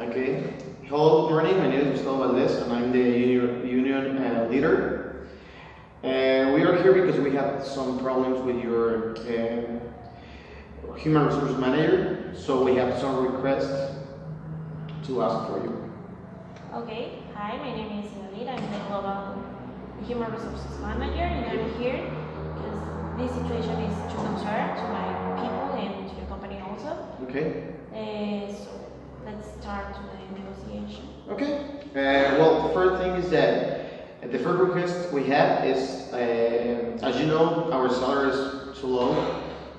Okay. Hello, good morning. My name is Gustavo Valdez, and I'm the union leader. We are here because we have some problems with your human resource manager, so we have some requests to ask for you. Okay, hi, my name is Inalid. I'm the Global Human Resources Manager, and I'm here because this situation is to concern to my people and to the company also. Okay. So let's start the negotiation. Okay. Well, the first thing is that the first request we have is, as you know, our salary is too low.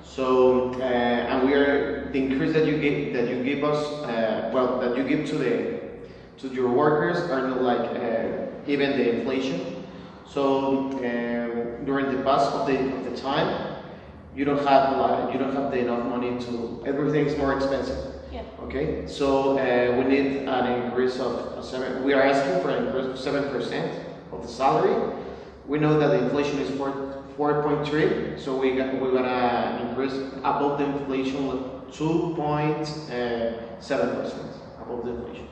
So, and we are the increase that you give us, that you give to your workers are not like even the inflation. So, during the past of the time, you don't have the enough money to everything's more expensive. Yeah. Okay, so we need an increase of 7. We are asking for an increase of 7% of the salary. We know that the inflation is 4.3, so we're gonna increase above the inflation 2.7% above the inflation.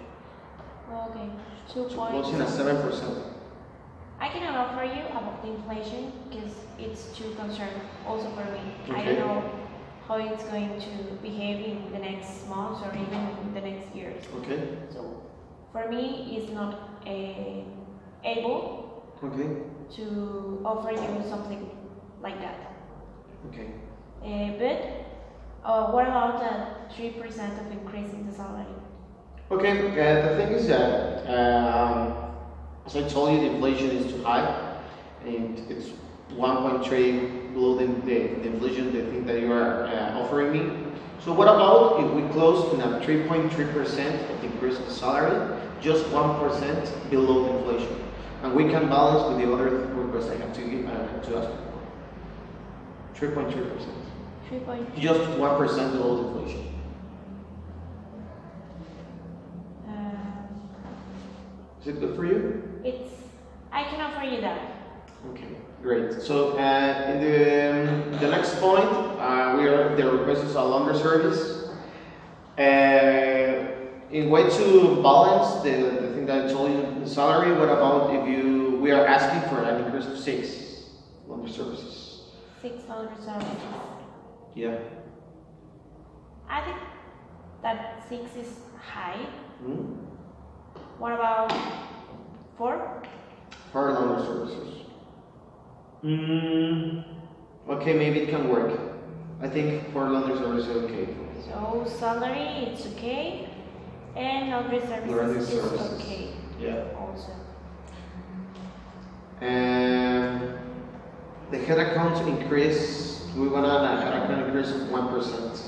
Okay, So closing at 7%. I cannot offer you about the inflation because it's too concerned also for me. I Okay. don't know how it's going to behave in the next months or even in the next years. Okay. So for me, it's not able Okay. to offer you something like that. Okay. But what about the 3% of increase in the salary? Okay. The thing is that, as I told you, the inflation is too high, and it's 1.3 below the inflation, the thing that you are offering me. So what about if we close in a 3.3% of the increase of the salary, just 1% below the inflation, and we can balance with the other requests I have to ask for. 3.3%. 3. Just 1% below the inflation. Is it good for you? I can offer you that. Okay, great. So in the next point, the request is a longer service. In way to balance the thing that I told you, the salary. What about if we are asking for an increase of 6 longer services? 6 longer services. Yeah. I think that 6 is high. Hmm? What about 4? 4 longer services. Okay, maybe it can work. I think 4 longer services is okay. So salary it's okay, and other services is okay. Yeah. Also. And the head account increase, we want a head account increase of 1%.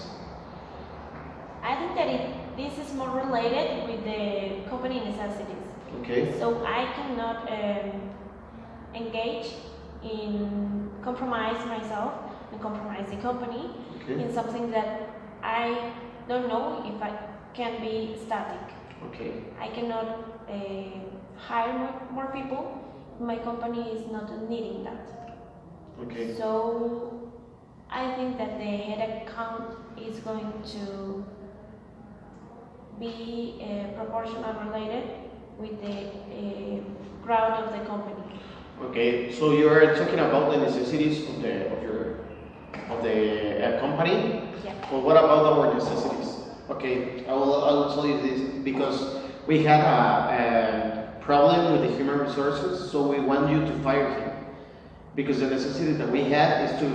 I think that this is more related with the company necessities. Okay. So I cannot engage in compromise myself and compromise the company in something that I don't know if I can be static. Okay. I cannot hire more people. My company is not needing that. Okay. So I think that the head account is going to be proportional related with the growth of the company. Okay. So you are talking about the necessities of the company. Yeah. Well, what about our necessities? Okay, I will tell you this because we had a problem with the human resources, so we want you to fire him because the necessity that we have is to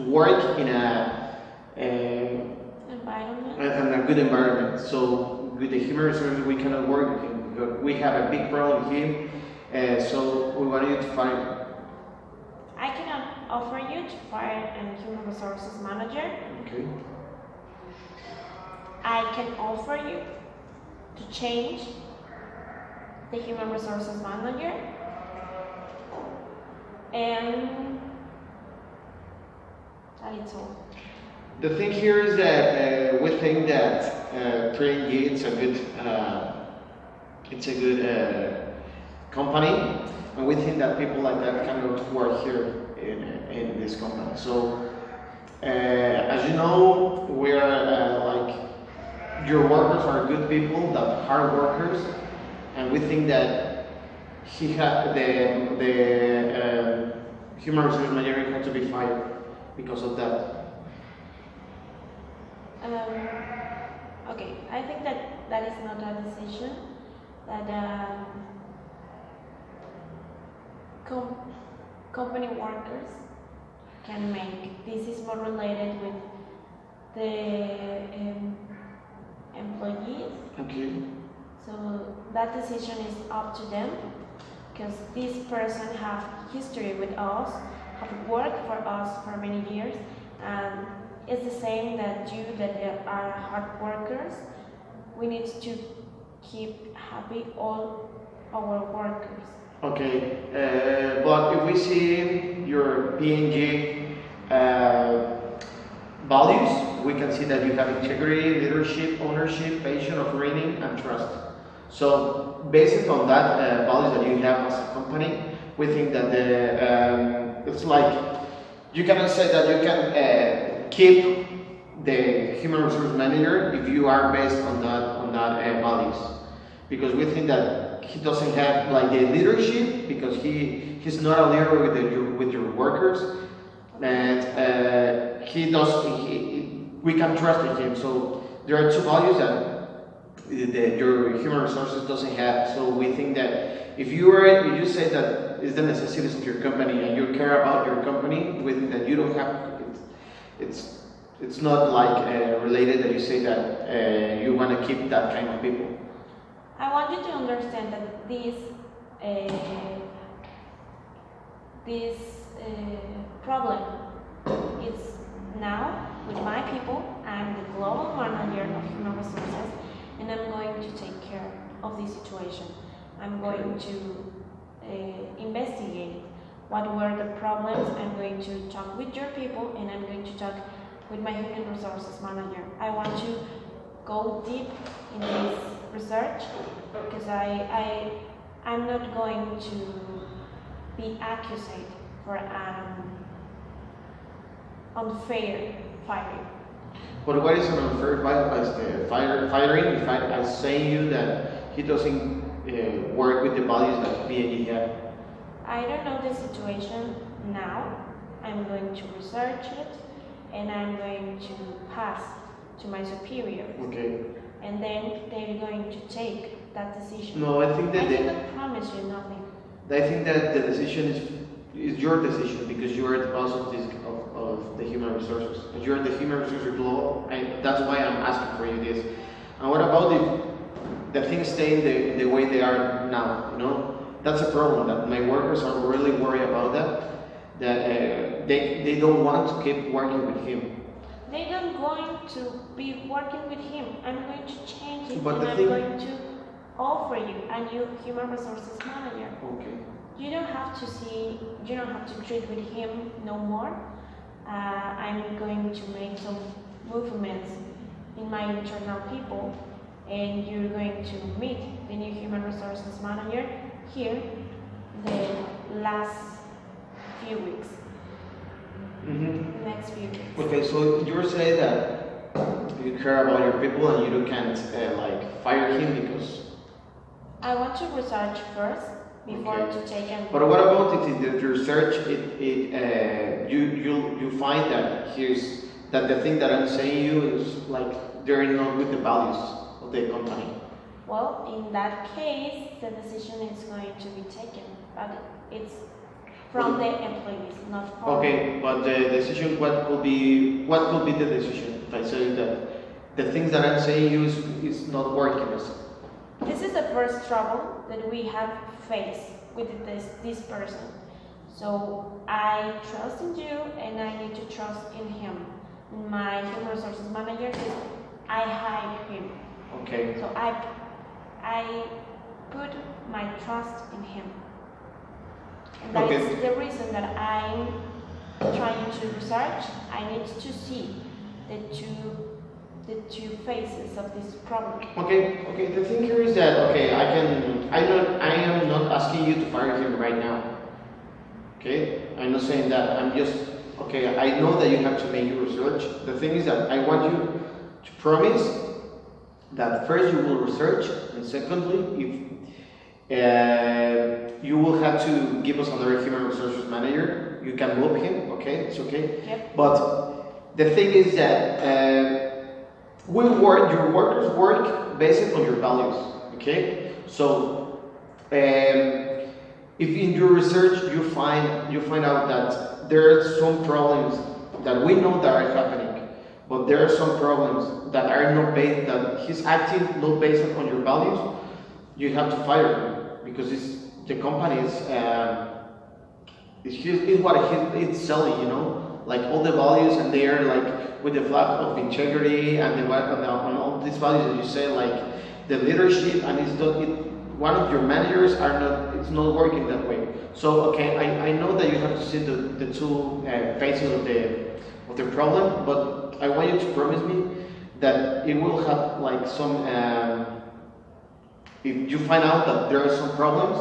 work in a good environment. So with the human resources, we cannot work with him because we have a big problem with him, so we want you to fire him. I cannot offer you to fire a human resources manager. Okay. I can offer you to change the human resources manager, and that is all. The thing here is that we think that P&G it's a good company, and we think that people like that cannot work here in this company. So, as you know, we are your workers are good people, that hard workers, and we think that he had the human resource manager had to be fired because of that. Okay, I think that that is not a decision that com- company workers can make. This is more related with the employees. Okay. So that decision is up to them because this person have history with us, have worked for us for many years, and it's the same that you that are hard workers. We need to keep happy all our workers. Okay, but if we see your PNG values, we can see that you have integrity, leadership, ownership, passion, operating, and trust. So, based on that values that you have as a company, we think that it's like you cannot say that you can keep the human resource manager if you are based on that values, because we think that he doesn't have like the leadership because he's not a leader with your workers, and we can trust in him. So there are two values that your human resources doesn't have. So we think that if you say that is the necessities of your company and you care about your company, we think that you don't have it's not like related that you say that you want to keep that kind of people. I want you to understand that this problem is now with my people. I'm the global manager of human resources, and I'm going to take care of this situation. I'm going to investigate what were the problems. I'm going to talk with your people, and I'm going to talk with my human resources manager. I want to go deep in this research because I'm not going to be accused for unfair firing. But what is an unfair firing if I'm saying you that he doesn't work with the values that BNG have? I don't know the situation now. I'm going to research it and I'm going to pass to my superior. Okay. And then they're going to take that decision. No, I think that I cannot promise you nothing. I think that the decision is your decision because you are the boss of the human resources. As you are the human resources law, that's why I'm asking for you this. And what about if the things stay the way they are now? You know, that's a problem. That my workers are really worried about that. That they don't want to keep working with him. They don't going to be working with him. I'm going to change it, but and I'm going to offer you a new human resources manager. Okay. You don't have to treat with him no more. I'm going to make some movements in my internal people, and you're going to meet the new human resources manager here the last few weeks. Mm-hmm. Next few weeks. Okay, so you're saying that you care about your people and you can't fire him because. I want to research first before Okay. to take him. But what about if the research you find that the thing that I'm saying you is like they're not with the values of the company? Well, in that case, the decision is going to be taken, but it's from the employees, not from. Okay, but the decision, what could be the decision if I say that the things that I'm saying you is not working? This is the first trouble that we have faced with this person. So I trust in you, and I need to trust in him. My human resources manager is I hired him. Okay. So I put my trust in him. And that is the reason that I'm trying to research. I need to see the two phases of this problem. Okay. The thing here is that I am not asking you to fire him right now. Okay, I'm not saying that. I'm just I know that you have to make your research. The thing is that I want you to promise that first you will research, and secondly, if you will have to give us another human resources manager, you can move him, okay, it's okay. Yep. But the thing is that your workers work based on your values, okay? So if in your research you find out that there are some problems that we know that are happening, but there are some problems that are not based, that he's acting not based on your values, you have to fire him because the company is what it's selling, you know, like all the values, and they are like with the flag of integrity and on all these values that you say, like the leadership, and one of your managers it's not working that way. So okay, I know that you have to see the two faces of the problem, but I want you to promise me that it will have like some. If you find out that there are some problems,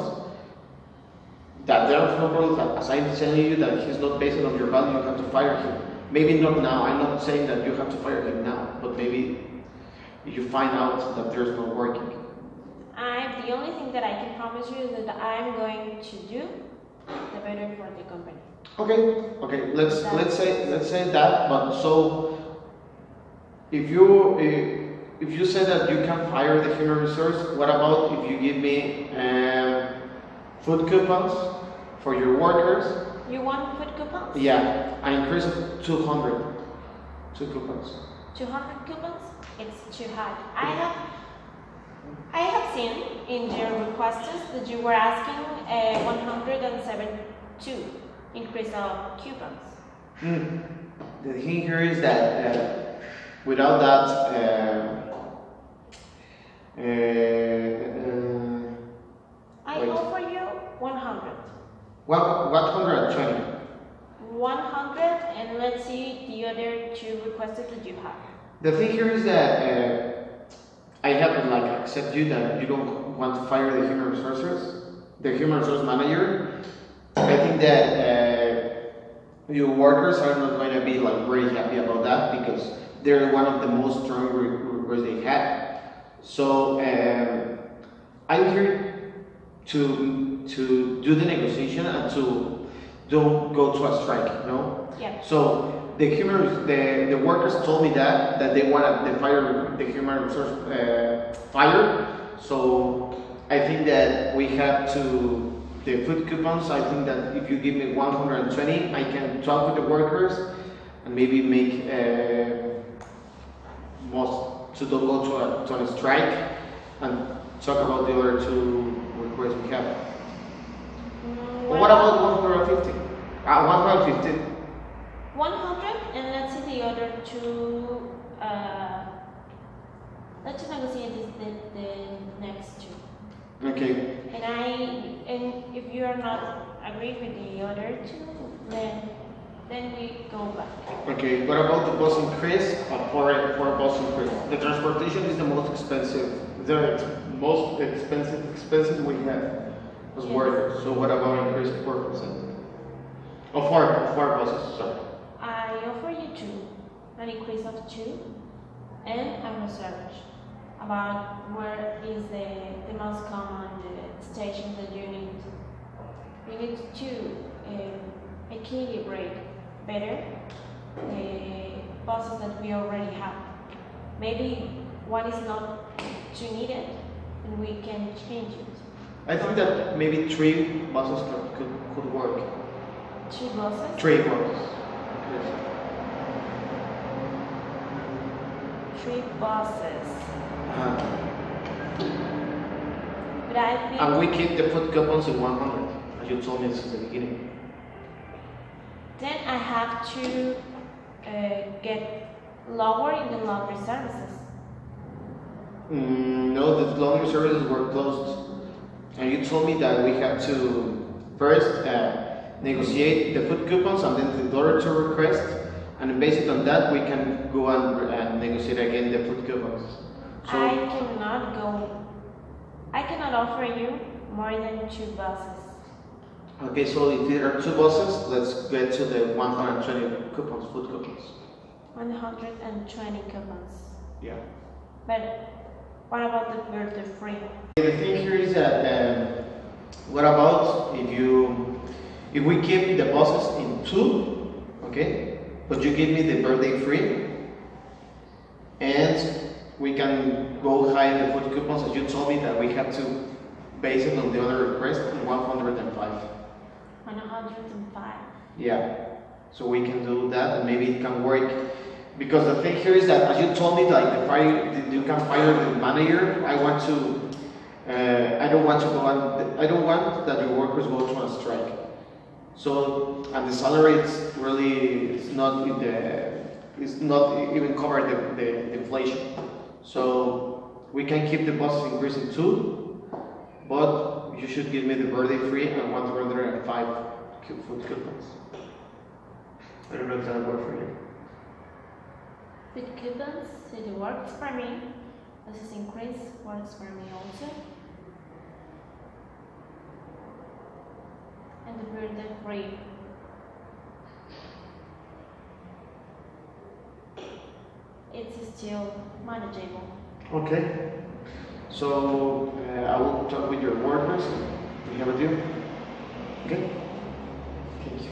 as I'm telling you that he's not based on your value, you have to fire him. Maybe not now. I'm not saying that you have to fire him now, but maybe you find out that there's no working. The only thing that I can promise you is that I'm going to do the better for the company. Okay. Let's say that. But so if you say that you can fire the human resource, what about if you give me food coupons for your workers? You want food coupons? Yeah, I increase it 200. 2 coupons. 200 coupons? It's too high. I have seen in your requests that you were asking 172 increase of coupons. The thing here is that without that, I offer you 100. 120. 100, and let's see the other two requests that you have. The thing here is that I haven't like accept you that you don't want to fire the human resource manager. I think that your workers are not going to be like very happy about that because they're one of the most strong requests they had. So I'm here to do the negotiation and to don't go to a strike, you know? Yeah. So the workers told me that they want the human resource fired. So I think that we have to the food coupons. I think that if you give me 120, I can talk with the workers and maybe make most to don't go to a strike and talk about the other two requests we have. What about 150? 150. 100, and let's see the other two. Let's negotiate the next two. Okay. And if you are not agree with the other two, then we go back. Okay. What about the bus increase for bus increase? The transportation is the most expensive. The most expensive we have as workers. So what about increase 4%? Oh, four buses. Sorry. I offer you an increase of 2, and a research about where is the most common stations that you need. You need to equilibrate better the buses that we already have. Maybe one is not too needed, and we can change it. I think that maybe 3 buses could work. 2 buses? 3 buses. 3 buses. But I think. And we keep the food coupons in 100, as you told me since the beginning. Then I have to get lower in the laundry services. No, the laundry services were closed. And you told me that we have to first negotiate the food coupons and then the other 2 requests. And based on that, we can go and negotiate again the food coupons. So I cannot offer you more than 2 buses. Okay, so if there are 2 buses, let's get to the 120 coupons, food coupons. 120 coupons. Yeah. But What about the birthday free? The thing here is that what about if we keep the buses in two, okay? But you give me the birthday free, and we can go high in the food coupons as you told me that we have to base it on the other request in 105. 105. Yeah, so we can do that and maybe it can work. Because the thing here is that, as you told me, like you can fire the manager. I don't want that your workers go to a strike. So, and the salary it's not even cover the inflation. So we can keep the buses increasing too, but you should give me the birthday free and 105 food coupons. I don't know if that will work for you. With coupons, it works for me. This is increase works for me also. And the birthday free. It's still manageable. Okay. So I will talk with your workers. We have a deal. Okay. Thank you.